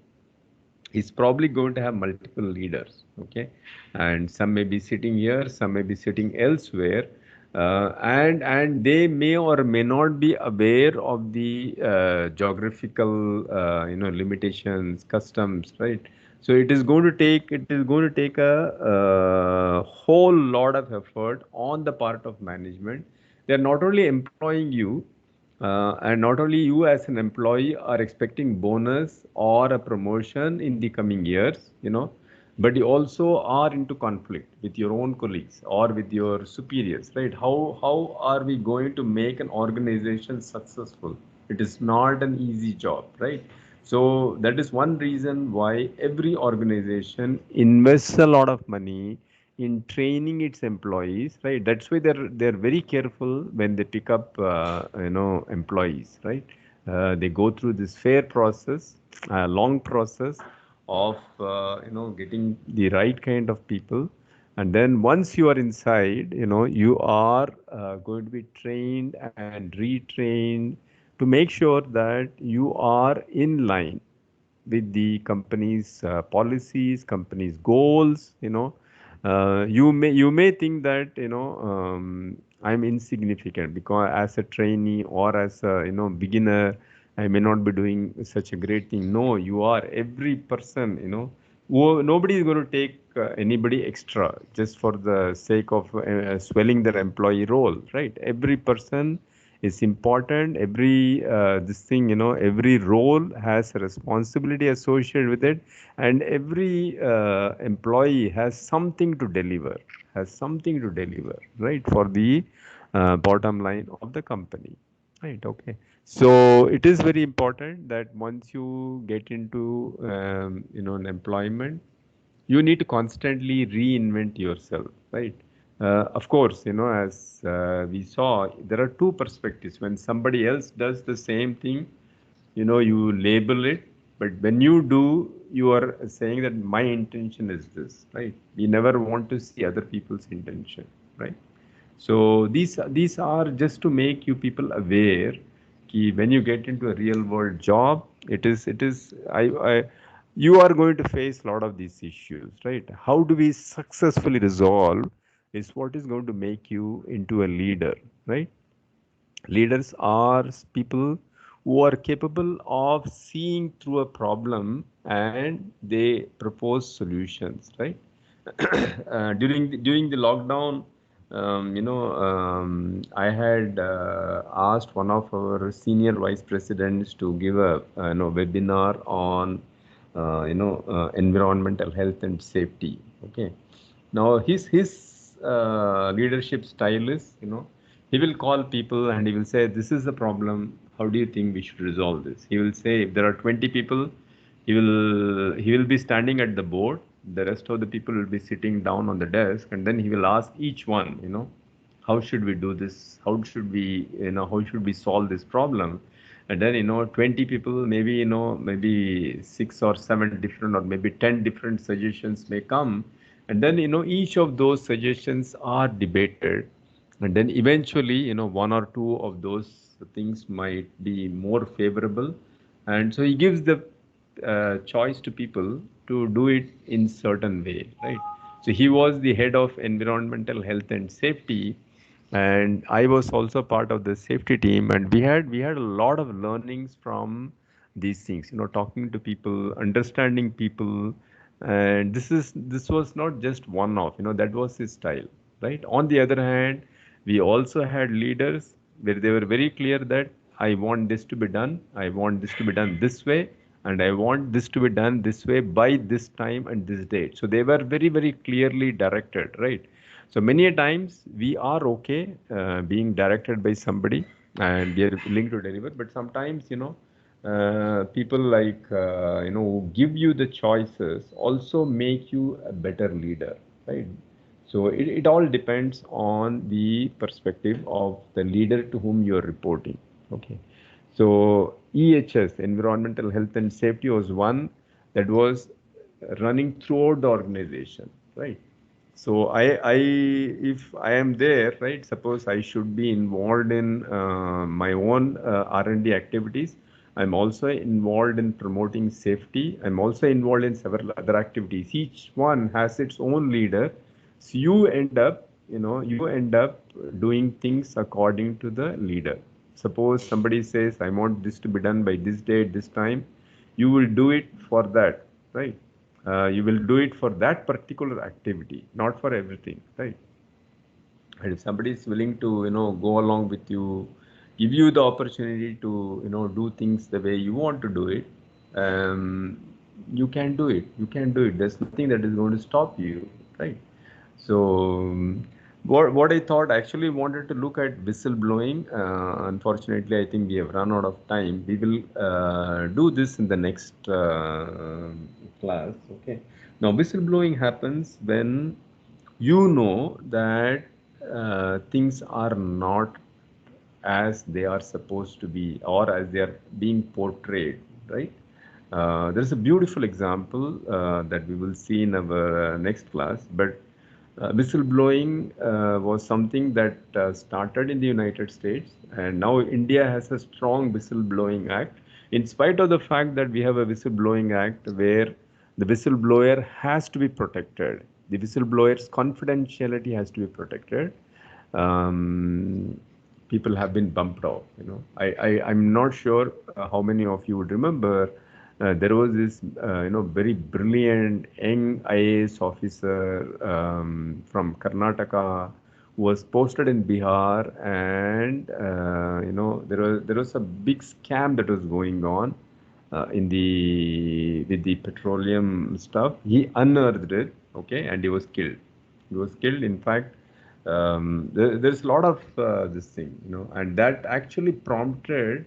is probably going to have multiple leaders. Okay, and some may be sitting here, some may be sitting elsewhere, and they may or may not be aware of the geographical you know, limitations, customs, right? So it is going to take a whole lot of effort on the part of management. They are not only employing you, and not only you as an employee are expecting bonus or a promotion in the coming years, you know, but you also are into conflict with your own colleagues or with your superiors, right? How are we going to make an organization successful? It is not an easy job, right? So that is one reason why every organization invests a lot of money in training its employees, right? That's why they're very careful when they pick up you know, employees, right? They go through this fair process, long process of you know, getting the right kind of people. And then once you are inside, you know, you are going to be trained and retrained to make sure that you are in line with the company's policies, company's goals. You know, you may think that, you know, I'm insignificant because as a trainee or as a, you know, beginner, I may not be doing such a great thing. No, you are. Every person, you know, nobody is going to take anybody extra just for the sake of swelling their employee role, right? Every person It's important. Every this thing, every role has a responsibility associated with it, and every employee has something to deliver, right, for the bottom line of the company, right? Okay. So it is very important that once you get into an employment, you need to constantly reinvent yourself, right? Of course, as we saw, there are two perspectives. When somebody else does the same thing, you label it, but when you do, you are saying that my intention is this, right? We never want to see other people's intention, right? So these are just to make you people aware कि when you get into a real world job, it is I you are going to face a lot of these issues, right? How do we successfully resolve is what is going to make you into a leader, right? Leaders are people who are capable of seeing through a problem and they propose solutions, right? During the lockdown, I had asked one of our senior vice presidents to give a webinar on environmental health and safety. Okay, now his leadership style is, he will call people and he will say, this is the problem. How do you think we should resolve this? He will say, if there are 20 people, he will be standing at the board. The rest of the people will be sitting down on the desk, and then he will ask each one, how should we do this? How should we solve this problem? And then, 20 people, maybe, maybe 6 or 7 different, or maybe 10 different suggestions may come. And then, each of those suggestions are debated. And then eventually, one or two of those things might be more favorable. And so he gives the choice to people to do it in certain way, right? So he was the head of environmental health and safety, and I was also part of the safety team, and we had a lot of learnings from these things, talking to people, understanding people, and this was not just one off, that was his style, right? On the other hand, we also had leaders where they were very clear that I want this to be done, I want this to be done this way, and I want this to be done this way by this time and this date. So they were very, very clearly directed, right? So many a times we are okay being directed by somebody and we are willing to deliver, but sometimes, people like, who give you the choices also make you a better leader, right? So it all depends on the perspective of the leader to whom you are reporting. Okay. So EHS, environmental health and safety, was one that was running throughout the organization, right? So if I am there, right, suppose I should be involved in my own R&D activities. I'm also involved in promoting safety. I'm also involved in several other activities. Each one has its own leader. So you end up doing things according to the leader. Suppose somebody says, I want this to be done by this date, this time, you will do it for that, right? You will do it for that particular activity, not for everything, right? And if somebody is willing to, go along with you, give you the opportunity to, do things the way you want to do it, um, you can do it. You can do it. There's nothing that is going to stop you, right? So what I thought, actually wanted to look at whistleblowing. Unfortunately, I think we have run out of time. We will do this in the next class. Okay. Now, whistleblowing happens when you know that things are not as they are supposed to be or as they are being portrayed, right? There's a beautiful example that we will see in our next class, but whistleblowing was something that started in the United States, and now India has a strong whistleblowing act. In spite of the fact that we have a whistleblowing act where the whistleblower has to be protected, the whistleblower's confidentiality has to be protected. People have been bumped off. I'm not sure how many of you would remember. There was this, very brilliant young IAS officer from Karnataka was posted in Bihar, and there was a big scam that was going on in the with the petroleum stuff. He unearthed it, okay, and he was killed. He was killed. In fact, there's a lot of this thing, and that actually prompted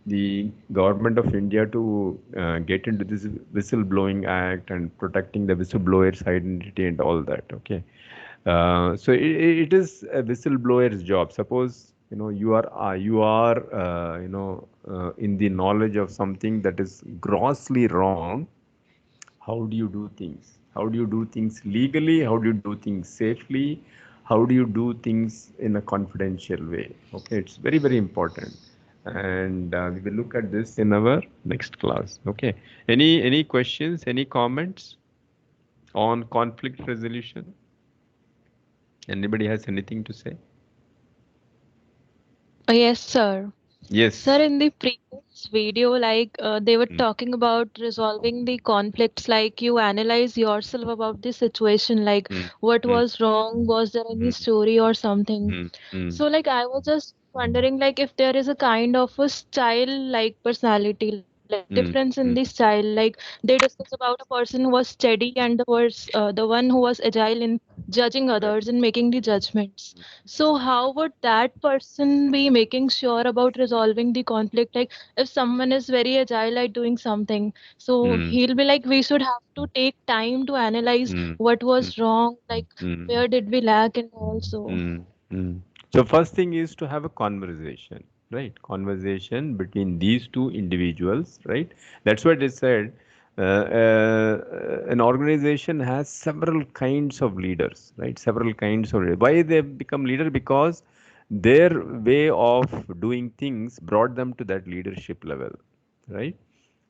the government of India to get into this whistleblowing act and protecting the whistleblower's identity and all that. Okay, so it is a whistleblower's job. Suppose you are in the knowledge of something that is grossly wrong. How do you do things? How do you do things legally? How do you do things safely? How do you do things in a confidential way? Okay, it's very, very important. And we will look at this in our next class. Okay. Any questions? Any comments on conflict resolution? Anybody has anything to say? Yes, sir. Yes. Sir, in the previous video, they were talking about resolving the conflicts, like you analyze yourself about the situation, like what was wrong, was there any story or something. So, I was just wondering, if there is a kind of a style, personality, difference in the style, they discuss about a person who was steady and the one who was agile in judging others and making the judgments. So how would that person be making sure about resolving the conflict? Like if someone is very agile at doing something, so he'll be like, we should have to take time to analyze what was wrong, where did we lack and also. So first thing is to have a conversation, right? Conversation between these two individuals, right? That's what they said. An organization has several kinds of leaders, right? Several kinds of leaders. Why they become leader? Because their way of doing things brought them to that leadership level, right?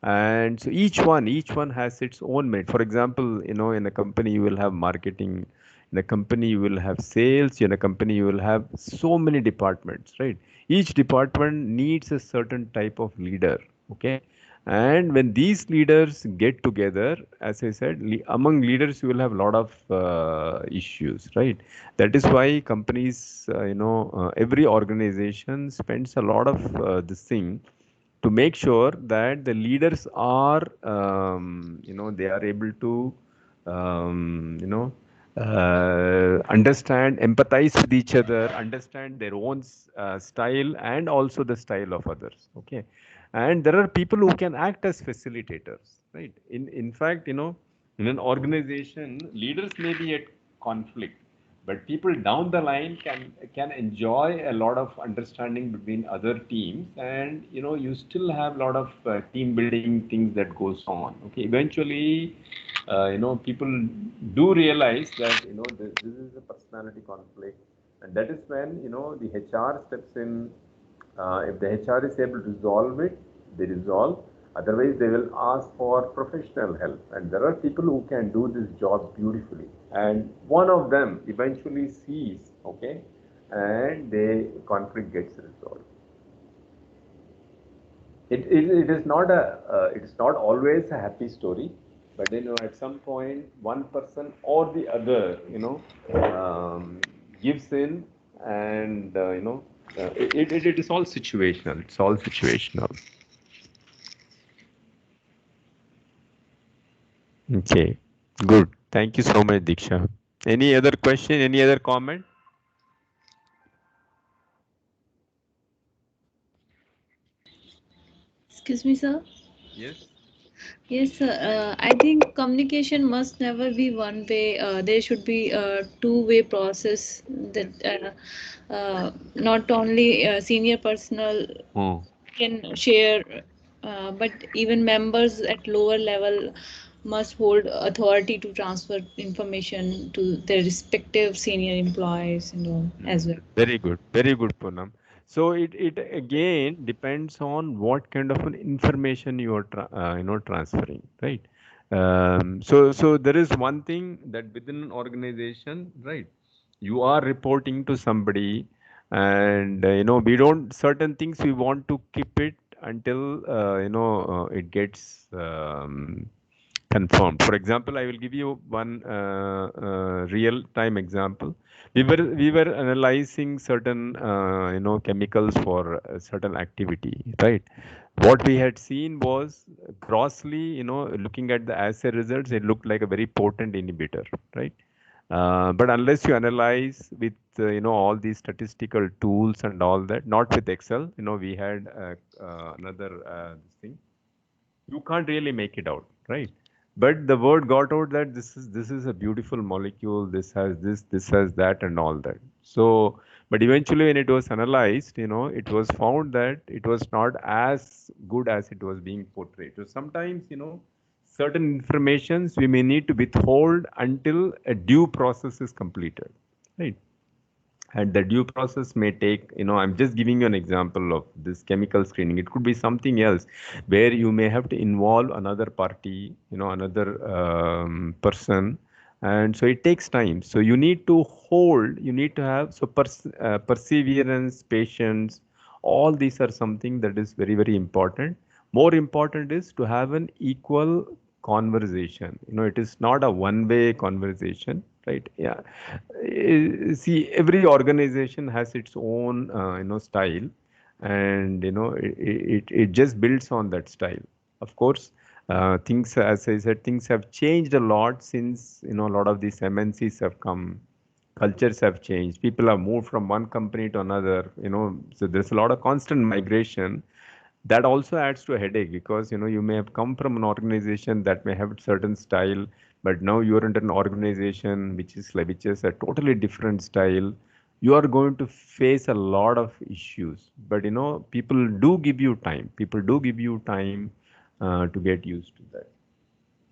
And so each one has its own merit. For example, in a company you will have marketing, in a company you will have sales, in a company you will have so many departments, right? Each department needs a certain type of leader, okay? And when these leaders get together, as I said, among leaders you will have a lot of issues, right? That is why companies, every organization spends a lot of this thing to make sure that the leaders are they are able to understand, empathize with each other, understand their own style and also the style of others. Okay, and there are people who can act as facilitators, right? In fact, in an organization, leaders may be at conflict, but people down the line can enjoy a lot of understanding between other teams, and you still have a lot of team building things that goes on. Okay, eventually people do realize that this is a personality conflict, and that is when the HR steps in. If the HR is able to resolve it, they resolve. Otherwise, they will ask for professional help. And there are people who can do this job beautifully. And one of them eventually sees, okay, and the conflict gets resolved. It is not it's not always a happy story, but at some point one person or the other gives in, and it is all situational. It's all situational. Okay, good. Thank you so much, Diksha. Any other question? Any other comment? Excuse me, sir. Yes. Yes, sir. I think communication must never be one way. There should be a two-way process that not only senior personnel can share, but even members at lower level must hold authority to transfer information to their respective senior employees and all as well. Very good, Poonam. So it again depends on what kind of an information you are transferring, right? So there is one thing that within an organization, right? You are reporting to somebody, and we don't, certain things we want to keep it until it gets confirmed. For example, I will give you one real-time example. We were analyzing certain chemicals for a certain activity, right? What we had seen was grossly, looking at the assay results, it looked like a very potent inhibitor, right? But unless you analyze with all these statistical tools and all that, not with Excel, we had another this thing, you can't really make it out, right? But the word got out that this is a beautiful molecule, this has that and all that. So but eventually when it was analyzed, it was found that it was not as good as it was being portrayed. So sometimes, certain informations we may need to withhold until a due process is completed, right? And the due process may take, I'm just giving you an example of this chemical screening. It could be something else where you may have to involve another party, another person. And so it takes time. So you need to hold, you need to have, so perseverance, patience, all these are something that is very, very important. More important is to have an equal conversation. It is not a one-way conversation, right? Yeah. See, every organization has its own, style, and it just builds on that style. Of course, things, as I said, things have changed a lot since a lot of these MNCs have come. Cultures have changed. People have moved from one company to another. So there's a lot of constant migration. That also adds to a headache because you may have come from an organization that may have a certain style, but now you're into an organization which is a totally different style. You are going to face a lot of issues, but people do give you time to get used to that.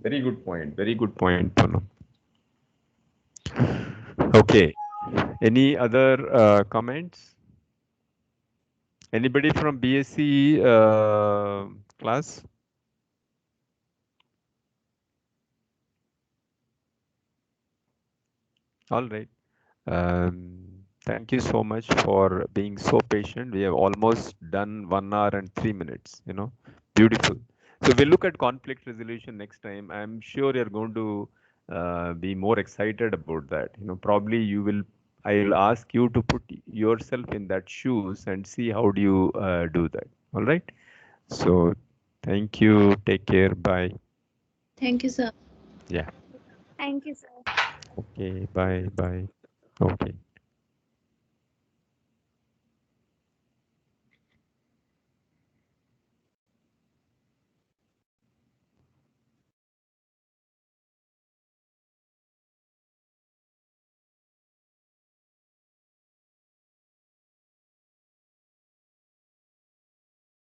Very good point, Pano. Okay, any other comments? Anybody from BSc class? All right. Thank you so much for being so patient. We have almost done 1 hour and 3 minutes, beautiful. So we'll look at conflict resolution next time. I'm sure you're going to be more excited about that. Probably I'll ask you to put yourself in that shoes and see how do you do that. All right. So thank you. Take care. Bye. Thank you, sir. Yeah. Thank you, sir. Okay. Bye. Bye. Okay.